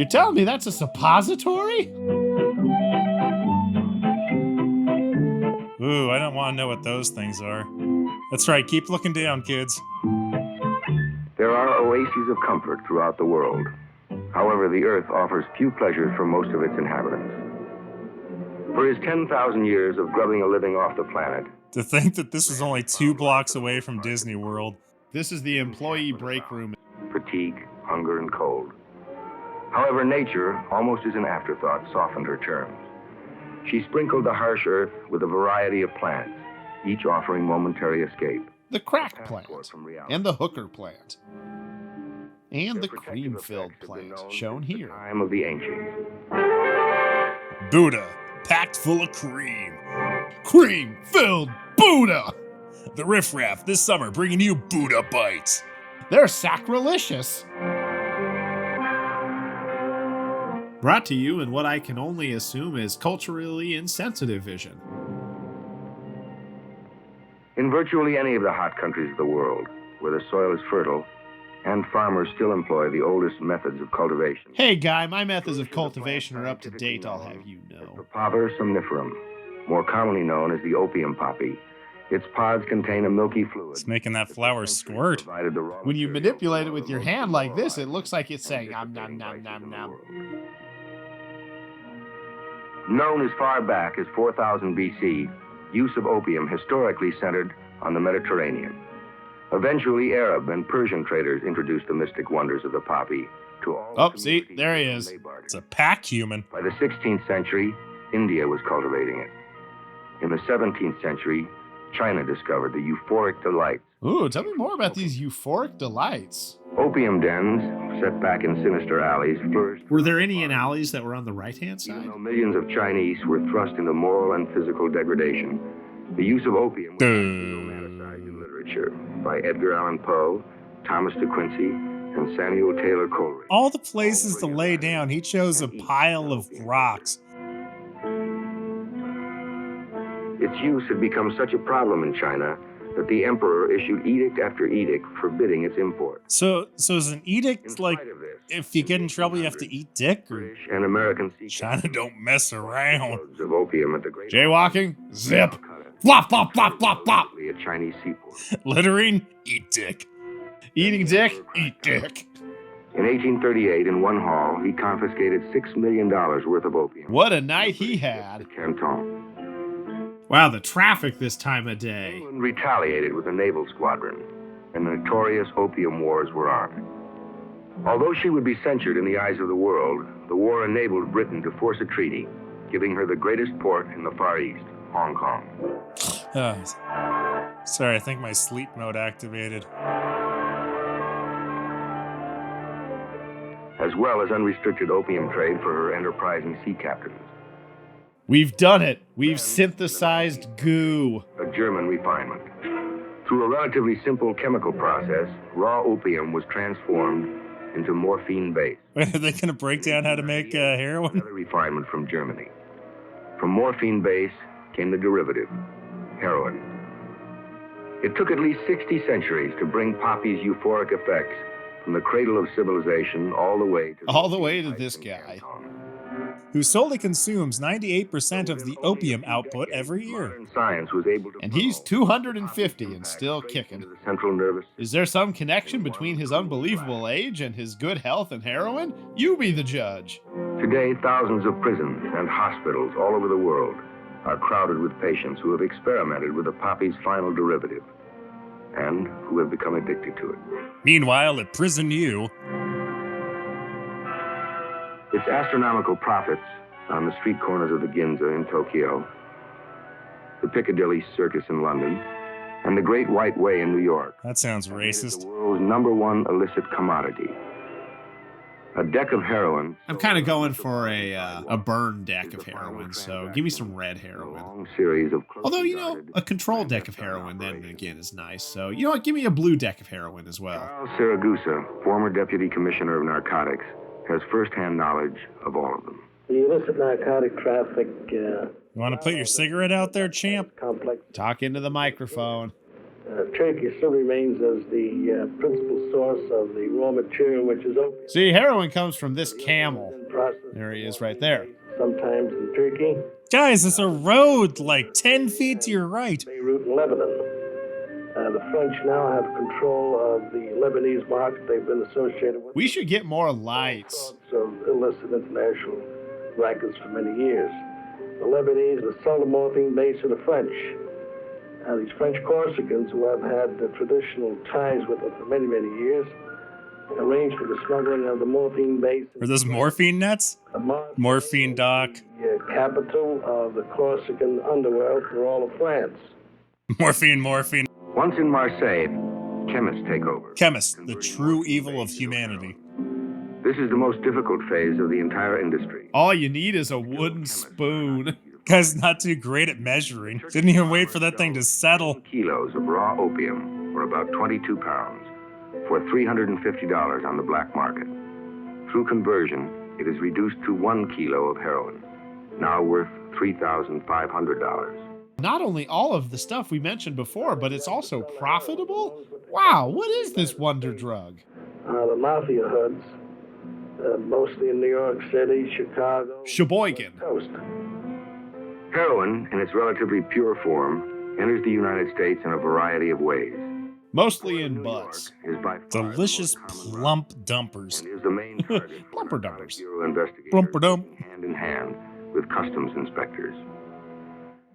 You're telling me that's a suppository? Ooh, I don't want to know what those things are. That's right, keep looking down, kids. There are oases of comfort throughout the world. However, the Earth offers few pleasures for most of its inhabitants. For his 10,000 years of grubbing a living off the planet, To think that this is only 2 blocks away from Disney World. This is the employee break room. fatigue, hunger, and cold. However, nature, almost as an afterthought, softened her terms. She sprinkled the harsh earth with a variety of plants, each offering momentary escape. The crack plant, From reality. and the hooker plant, and Their the protective cream-filled effects have been plant, known shown since the here. time of the ancients. Buddha, packed full of cream. Cream-filled Buddha! The Riff Raff this summer bringing you Buddha Bites. They're sacrilegious. Brought to you in what I can only assume is culturally insensitive vision. In virtually any of the hot countries of the world, where the soil is fertile, and farmers still employ the oldest methods of cultivation. Hey guy, my methods of cultivation are up to date, I'll have you know. The Paver somniferum, more commonly known as the opium poppy. Its pods contain a milky fluid. It's making that flower squirt. Provided the raw When you material manipulate it for with the your most hand like this, it demoralizing looks like it's saying and nom nom nom nom devastating vices nom. in the world. Known as far back as 4000 BC, use of opium historically centered on the Mediterranean. Eventually, Arab and Persian traders introduced the mystic wonders of the poppy to all. Oh, see, communities there he wherein is. they bartered. It's a pack human. By the 16th century, India was cultivating it. In the 17th century, China discovered the euphoric delights. Ooh, tell me more about these euphoric delights. Opium dens, set back in sinister alleys, flourished. Were there any in alleys that were on the right-hand Even side? though millions of Chinese were thrust into moral and physical degradation, the use of opium was romanticized in literature by Edgar Allan Poe, Thomas de Quincey, and Samuel Taylor Coleridge. All the places to lay down, he chose a pile of rocks. Its use had become such a problem in China that the emperor issued edict after edict forbidding its import. So is an In edict like spite of this, if you get in trouble you have to eat dick? Or British and American sea China don't mess around. captains of opium at the great Jaywalking? Zip. Calcutta, Flop, flop, flop, flop, flop. a Chinese seaport. Littering? Eat dick. Eating dick? Eat dick. In 1838, in one haul, he confiscated $6 million worth of opium. What a night he had. Canton. Wow, the traffic this time of day. England retaliated with a naval squadron, and the notorious opium wars were on. Although she would be censured in the eyes of the world, the war enabled Britain to force a treaty, giving her the greatest port in the Far East, Hong Kong. Sorry, I think my sleep mode activated. As well as unrestricted opium trade for her enterprising sea captains. We've done it. We've synthesized goo. A German refinement. Through a relatively simple chemical process, raw opium was transformed into morphine base. Wait, are they going to break down how to make heroin? Another refinement from Germany. From morphine base came the derivative, heroin. It took at least 60 centuries to bring poppy's euphoric effects from the cradle of civilization all the way to this guy. Who solely consumes 98% of the opium output every year. Modern science was able to And he's 250 and still kicking. into the central nervous system. Is there some connection between his unbelievable age and his good health and heroin? You be the judge. Today, thousands of prisons and hospitals all over the world are crowded with patients who have experimented with the poppy's final derivative and who have become addicted to it. Meanwhile, at Prison U, Its astronomical profits on the street corners of the Ginza in Tokyo, the Piccadilly Circus in London, and the Great White Way in New York. that sounds It is racist. the world's #1 illicit commodity. A deck of heroin. I'm kind of going for a burn deck of heroin, so give me some red A heroin. long series of Although, you know, a controlled deck of heroin then again is nice. So, you know what, give me a blue deck of heroin as well. Charles Saragusa, former deputy commissioner of narcotics, has first-hand knowledge of all of them. The illicit narcotic traffic You want to put your cigarette out there, champ? complex. Talk into the microphone. Turkey still remains as the principal source of the raw material, which is opium. See, heroin comes from this camel. There he is right there. Sometimes in Turkey. Guys, there's a road like 10 feet to your right. Beirut and Lebanon. The French now have control of the Lebanese market they've been associated with. We should get more lights. So illicit international rackets for many years. The Lebanese sell the morphine base to the French. These French Corsicans, who have had traditional ties with them for many, many years, arranged for the smuggling of the morphine base. Are those morphine nuts? Morphine doc. The capital of the Corsican underworld for all of France. Morphine. Once in Marseille, chemists take over. Chemists, the true evil of humanity. This is the most difficult phase of the entire industry. All you need is a wooden spoon. Guy's not too great at measuring. Didn't even wait for that thing to settle. Kilos of raw opium, or about 22 pounds, for $350 on the black market. Through conversion, it is reduced to 1 kilo of heroin, now worth $3,500. Not only all of the stuff we mentioned before, but it's also profitable? Wow, what is this wonder drug? The mafia hoods, mostly in New York City, Chicago, Sheboygan. Coast. Heroin, in its relatively pure form, enters the United States in a variety of ways. Mostly in butts. Is by far the Delicious most common plump dumpers. and is the main target for Plumper narcotic dumpers. bureau investigators Plumper dump. hand in hand with customs inspectors.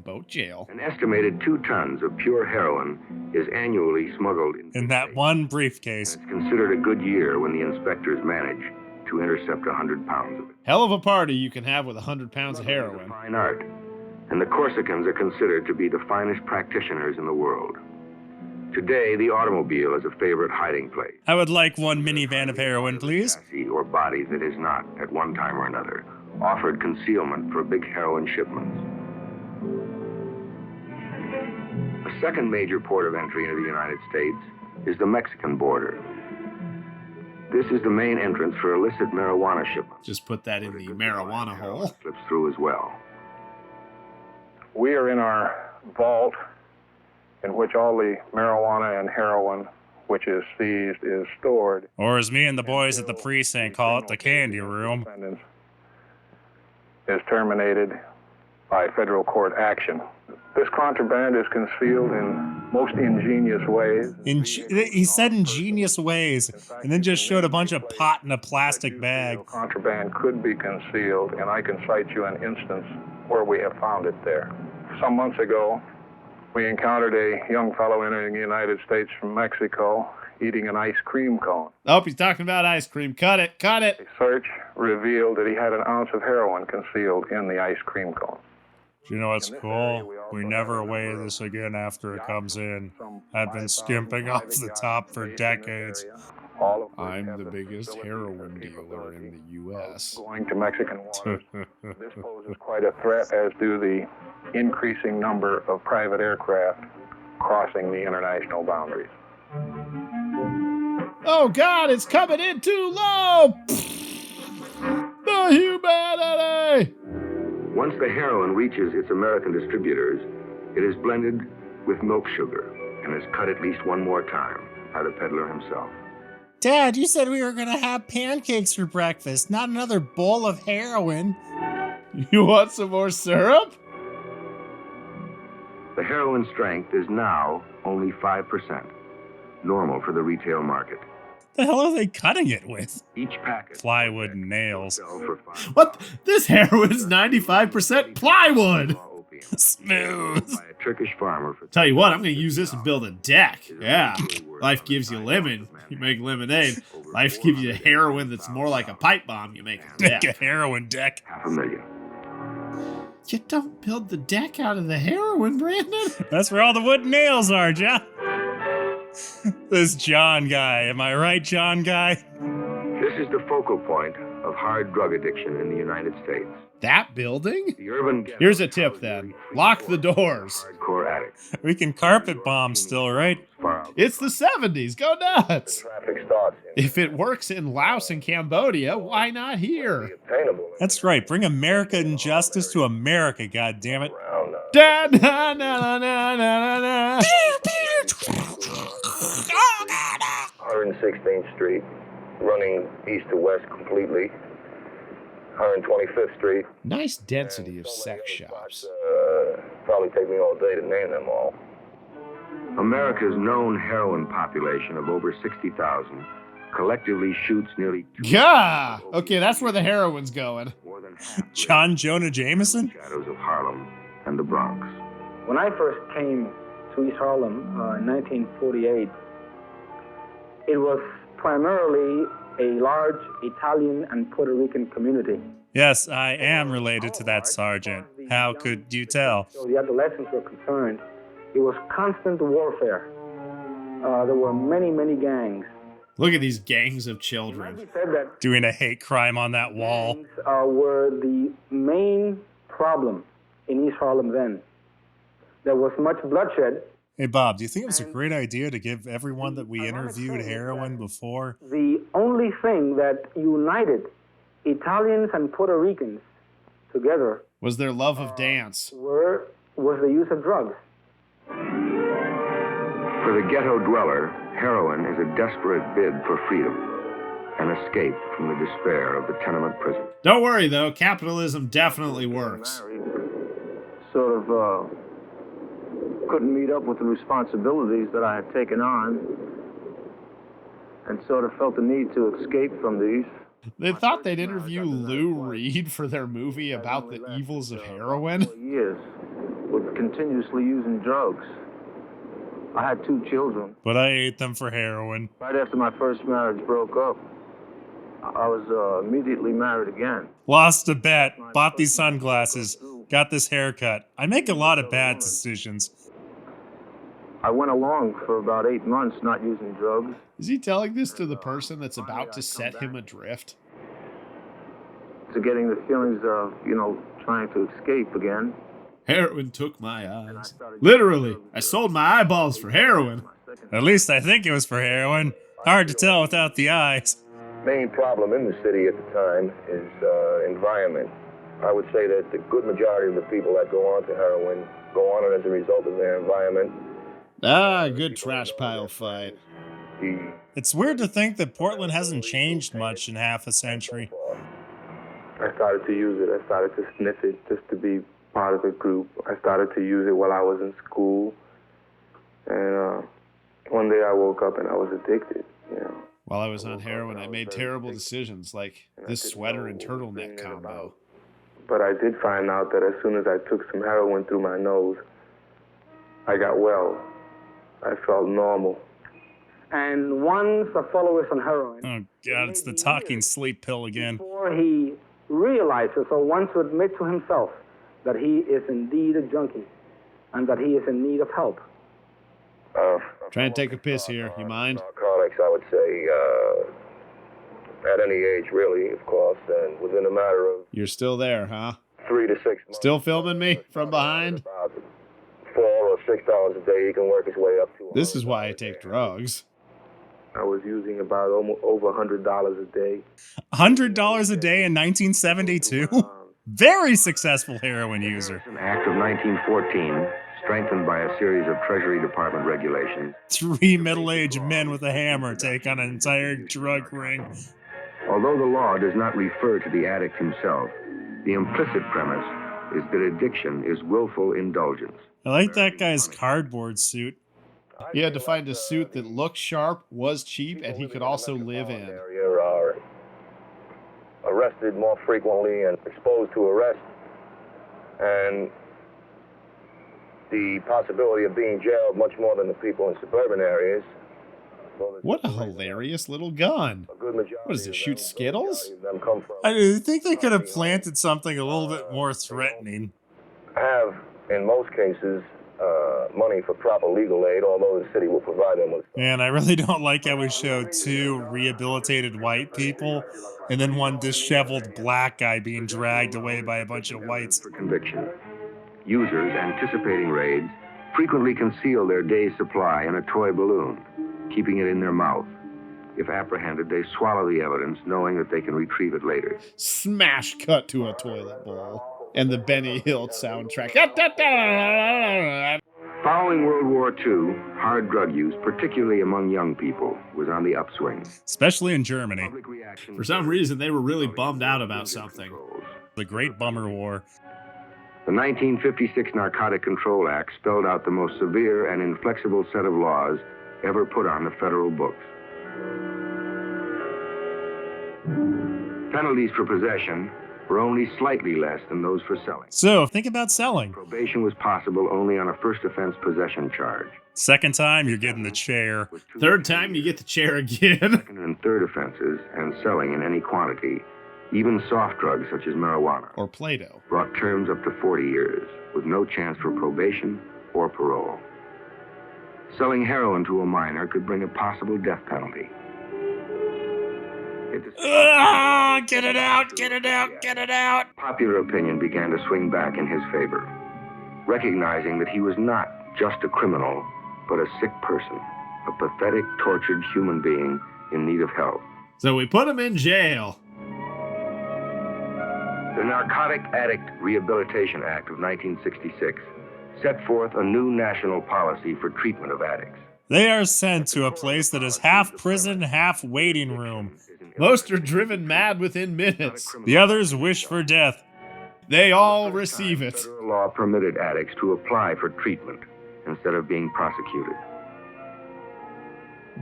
Boat jail. An estimated 2 tons of pure heroin is annually smuggled In that one briefcase. It's considered a good year when the inspectors manage to intercept 100 pounds of it. Hell of a party you can have with 100 pounds of It's a heroin. fine art, and the Corsicans are considered to be the finest practitioners in the world. Today, the automobile is a favorite hiding place. I would like one minivan of heroin, please. Chassis or body that is not, at one time or another, offered concealment for big heroin shipments. A second major port of entry into the United States is the Mexican border. This is the main entrance for illicit marijuana shipments. Just put that in the marijuana hole. Slips through as well. We are in our vault in which all the marijuana and heroin which is seized is stored. Or as me and the boys at the precinct call it, the candy room. Is terminated by federal court action. This contraband is concealed in most ingenious ways. He said ingenious ways, and then just showed a bunch of pot in a plastic bag. Contraband could be concealed, and I can cite you an instance where we have found it there. Some months ago, we encountered a young fellow entering the United States from Mexico eating an ice cream cone. Oh, he's talking about ice cream. Cut it. A search revealed that he had an ounce of heroin concealed in the ice cream cone. Do you know what's cool? We never weigh this again after it comes in. I've been skimping off the top for decades. I'm the biggest heroin dealer in the U.S. Going to Mexican waters. This poses quite a threat, as do the increasing number of private aircraft crossing the international boundaries. Oh, God, it's coming in too low! The humanity! Once the heroin reaches its American distributors, it is blended with milk sugar and is cut at least one more time by the peddler himself. Dad, you said we were gonna have pancakes for breakfast, not another bowl of heroin. You want some more syrup? The heroin strength is now only 5%, normal for the retail market. The hell are they cutting it with? Each packet Plywood and nails. sell for $5 What? This heroin's 95% plywood! raw opium Smooth. by a Turkish farmer for Tell you what, I'm gonna use this and build a deck. Yeah. Life gives you lemon, you make lemonade. Life gives you heroin that's more like a pipe bomb, you make a Make a deck. heroin deck. $500,000. You don't build the deck out of the heroin, Brandon. That's where all the wood nails are, John. This John guy. Am I right, John guy? This is the focal point of hard drug addiction in the United States. That building? The urban ghetto Here's a tip then. Lock the doors. hardcore addicts. We can carpet bomb still, right? Far out. It's the 70s. Go nuts. Traffic starts If it works in Laos and Cambodia, why not here? attainable That's right. Bring America and justice to America, goddammit. around Da na na na na na na. 116th Street, running east to west completely. 125th Street. Nice density of sex shops. Probably take me all day to name them all. America's known heroin population of over 60,000 collectively shoots nearly. Yeah. Okay, that's where the heroin's going. More than half John Jonah Jameson? shadows of Harlem and the Bronx. When I first came to East Harlem in 1948, it was primarily a large Italian and Puerto Rican community. Yes, I am related to that sergeant. How could you tell? So the adolescents were concerned. It was constant warfare. There were many, many gangs. Look at these gangs of children. He said that Doing a hate crime on that wall. gangs were the main problem in East Harlem then. There was much bloodshed. Hey, Bob, do you think it was a great idea to give everyone that we interviewed heroin before? The only thing that united Italians and Puerto Ricans together Was their love of dance. was the use of drugs. For the ghetto dweller, heroin is a desperate bid for freedom, an escape from the despair of the tenement prison. Don't worry, though. Capitalism definitely works. Sort of couldn't meet up with the responsibilities that I had taken on, and sort of felt the need to escape from these. They thought they'd interview Lou Reed for their movie about the evils of heroin. For years, with continuously using drugs. I had 2 children. But I ate them for heroin. Right after my first marriage broke up, I was immediately married again. Lost a bet. Bought these sunglasses. Got this haircut. I make a lot of bad decisions. I went along for about 8 months not using drugs. Is he telling this to the person that's about to set him adrift? To getting the feelings of, trying to escape again. Heroin took my eyes. Literally, I sold my eyeballs for heroin. At least I think it was for heroin. Hard to tell without the eyes. Main problem in the city at the time is environment. I would say that the good majority of the people that go on to heroin go on it as a result of their environment. Ah, good trash pile fight. It's weird to think that Portland hasn't changed much in half a century. I started to use it. I started to sniff it just to be part of a group. I started to use it while I was in school. And one day I woke up and I was addicted, While I was on heroin, I made terrible decisions like this sweater and turtleneck combo. But I did find out that as soon as I took some heroin through my nose, I got well. I felt normal. And once a fellow is on heroin, Oh, God, it's the talking sleep pill again. before he realizes or wants to admit to himself that he is indeed a junkie and that he is in need of help. Trying to take a piss here. You mind? Narcotics, I would say, at any age, really, of course, and within a matter of You're still there, huh? 3 to 6 months. Still filming me from behind? About $4 or $6 a day, he can work his way up to. This is why I take drugs. I was using about over $100 a day. $100 a day in 1972? Very successful heroin user. An act of 1914, strengthened by a series of Treasury Department regulations. 3 middle-aged men with a hammer take on an entire drug ring. Although the law does not refer to the addict himself, the implicit premise is that addiction is willful indulgence. I like that guy's cardboard suit. He had to find a suit that looked sharp, was cheap, and he could also live in. Area are arrested more frequently and exposed to arrest, and the possibility of being jailed much more than the people in suburban areas. What a hilarious little gun. A good majority What does it, shoot Skittles? of them come from I think they could have planted something a little bit more threatening. have, in most cases, money for proper legal aid, although the city will provide them with. And I really don't like how we show 2 rehabilitated white people and then one disheveled black guy being dragged away by a bunch of whites. For conviction. Users anticipating raids frequently conceal their day's supply in a toy balloon, keeping it in their mouth. If apprehended, they swallow the evidence, knowing that they can retrieve it later. Smash cut to a toilet bowl. And the Benny Hill soundtrack. Following World War II, hard drug use, particularly among young people, was on the upswing. Especially in Germany. Public reaction For some reason, they were really bummed out about something. The Great Bummer War. The 1956 Narcotic Control Act spelled out the most severe and inflexible set of laws ever put on the federal books. Penalties for possession were only slightly less than those for selling. So, think about selling. Probation was possible only on a first offense possession charge. Second time, you're getting the chair. Third time, you get the chair again. Second and third offenses and selling in any quantity, even soft drugs such as marijuana, Or Play-Doh. brought terms up to 40 years with no chance for probation or parole. Selling heroin to a minor could bring a possible death penalty. Get it out, get it out, get it out. Popular opinion began to swing back in his favor, recognizing that he was not just a criminal, but a sick person, a pathetic, tortured human being in need of help. So we put him in jail. The Narcotic Addict Rehabilitation Act of 1966 set forth a new national policy for treatment of addicts. They are sent to a place that is half prison, half waiting room. Most are driven mad within minutes. The others wish for death. They all receive it. Federal law permitted addicts to apply for treatment instead of being prosecuted.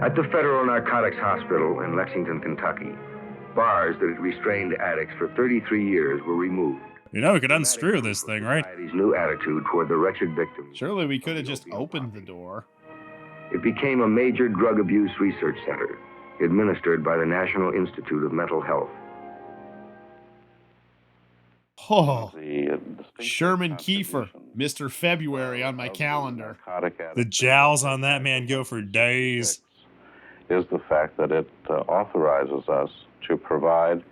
At the Federal Narcotics Hospital in Lexington, Kentucky, bars that had restrained addicts for 33 years were removed. You know, we could unscrew this thing, right? Society's new attitude toward the wretched victims. Surely we could have just opened the door. It became a major drug abuse research center, administered by the National Institute of Mental Health. Oh, Sherman Kiefer, Mr. February on my calendar. The jowls on that man go for days. Is the fact that it authorizes us to provide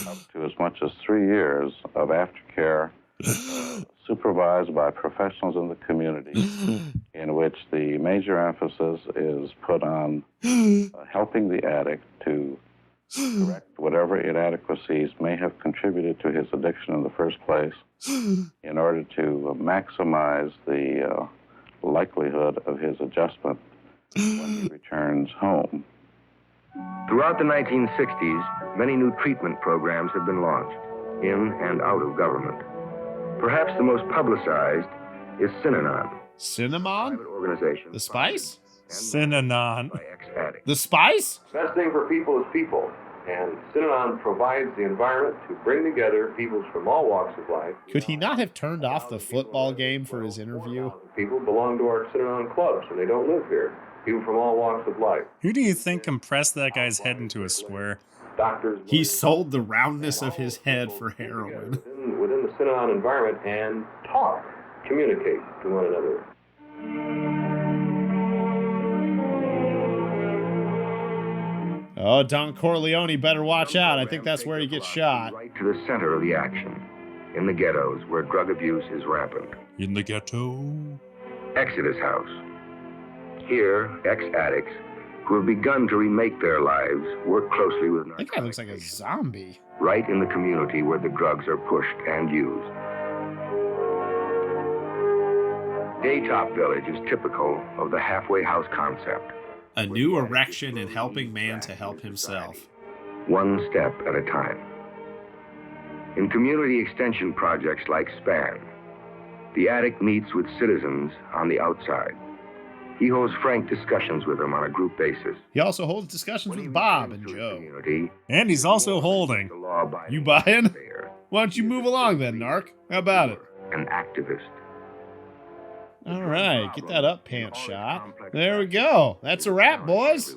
up to as much as 3 years of aftercare supervised by professionals in the community, in which the major emphasis is put on helping the addict to correct whatever inadequacies may have contributed to his addiction in the first place, in order to maximize the likelihood of his adjustment when he returns home. Throughout the 1960s, many new treatment programs have been launched, in and out of government. Perhaps the most publicized is Synanon, Cinnamon? private organization The spice? Synanon. by ex-addicts. The spice? Best thing for people is people, and Synanon provides the environment to bring together people from all walks of life. Could he not have turned off the football game for his interview? People belong to our Synanon clubs, and they don't live here. People from all walks of life. Who do you think compressed that guy's head into a square? Doctors. He sold the roundness of his head for heroin. Within the Synanon environment and talk, communicate to one another. Oh, Don Corleone better watch out. I think that's where he gets shot. Right to the center of the action, in the ghettos where drug abuse is rampant. In the ghetto. Exodus House. Here, ex-addicts who have begun to remake their lives work closely with That guy looks like a zombie. right in the community where the drugs are pushed and used. Daytop Village is typical of the halfway house concept, A new erection in helping man to help himself. one step at a time. In community extension projects like SPAN, the addict meets with citizens on the outside. He holds frank discussions with them on a group basis. He also holds discussions with Bob and Joe. Community, And he's also holding. the law-abiding You buying? taxpayer, Why don't you move along then, Narc? How about it? an activist. All right, get that up pants shot. There we go. That's a wrap, boys.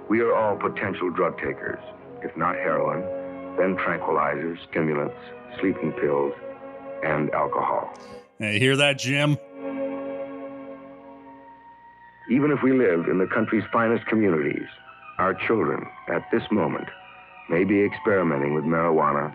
We are all potential drug takers. If not heroin, then tranquilizers, stimulants, sleeping pills, and alcohol. Hey, hear that, Jim? Even if we live in the country's finest communities, our children, at this moment, may be experimenting with marijuana,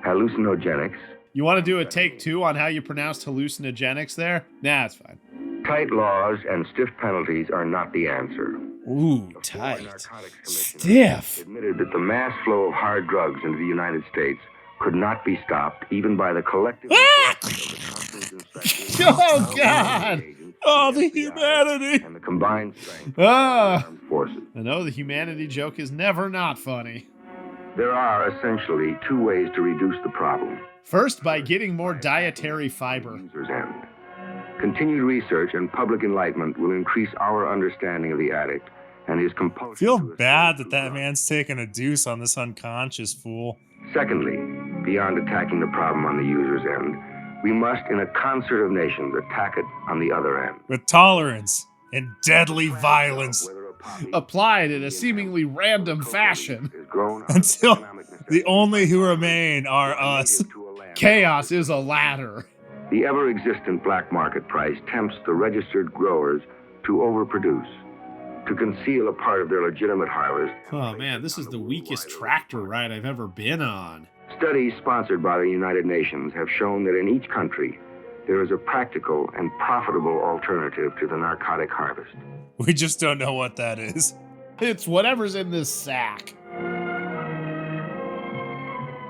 hallucinogenics, You want to do a take two on how you pronounced hallucinogenics there? Nah, it's fine. tight laws and stiff penalties are not the answer. Ooh, The tight. Narcotics Commission Stiff. admitted that the mass flow of hard drugs into the United States could not be stopped even by the collective Ah! enforcement of the customs inspectors, Oh, God. agents, Oh, the FBI, humanity. and the combined strength of the armed forces. I know the humanity joke is never not funny. There are essentially two ways to reduce the problem. First, by getting more dietary fiber. User's end. Continued research and public enlightenment will increase our understanding of the addict and his compulsion. Feel to bad escape that from man's taking a deuce on this unconscious fool. Secondly, beyond attacking the problem on the user's end, we must, in a concert of nations, attack it on the other end. With tolerance and deadly violence. Whether a poppy Applied in a seemingly random fashion. is grown out of Until economic necessity the only who remain are us. native to a land. Chaos is a ladder. The ever-existent black market price tempts the registered growers to overproduce, to conceal a part of their legitimate harvest. Oh man, this is the weakest tractor ride I've ever been on. Studies sponsored by the United Nations have shown that in each country, there is a practical and profitable alternative to the narcotic harvest. We just don't know what that is. It's whatever's in this sack.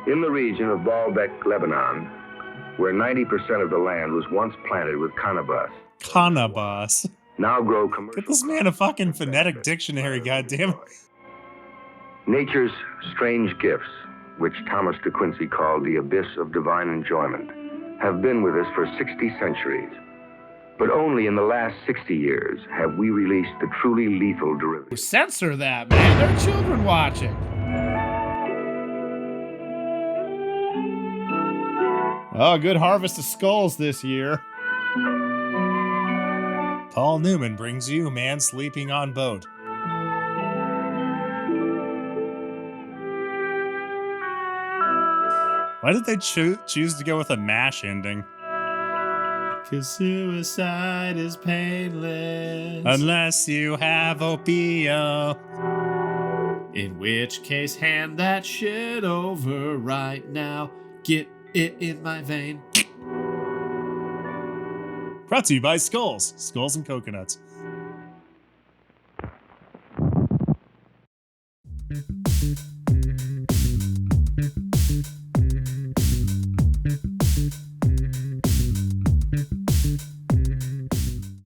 In the region of Baalbek, Lebanon, where 90% of the land was once planted with cannabis, Cannabis. now grow commercial. Get this man a fucking phonetic dictionary, goddammit. Nature's strange gifts, which Thomas de Quincey called the abyss of divine enjoyment, have been with us for 60 centuries. But only in the last 60 years have we released the truly lethal derivative. Censor that, man. There are children watching. Oh, good harvest of skulls this year. Paul Newman brings you Man Sleeping on Boat. Why did they choose to go with a MASH ending? 'Cause suicide is painless. Unless you have opium. In which case, hand that shit over right now. Get it in my vein. Brought to you by Skulls. Skulls and Coconuts.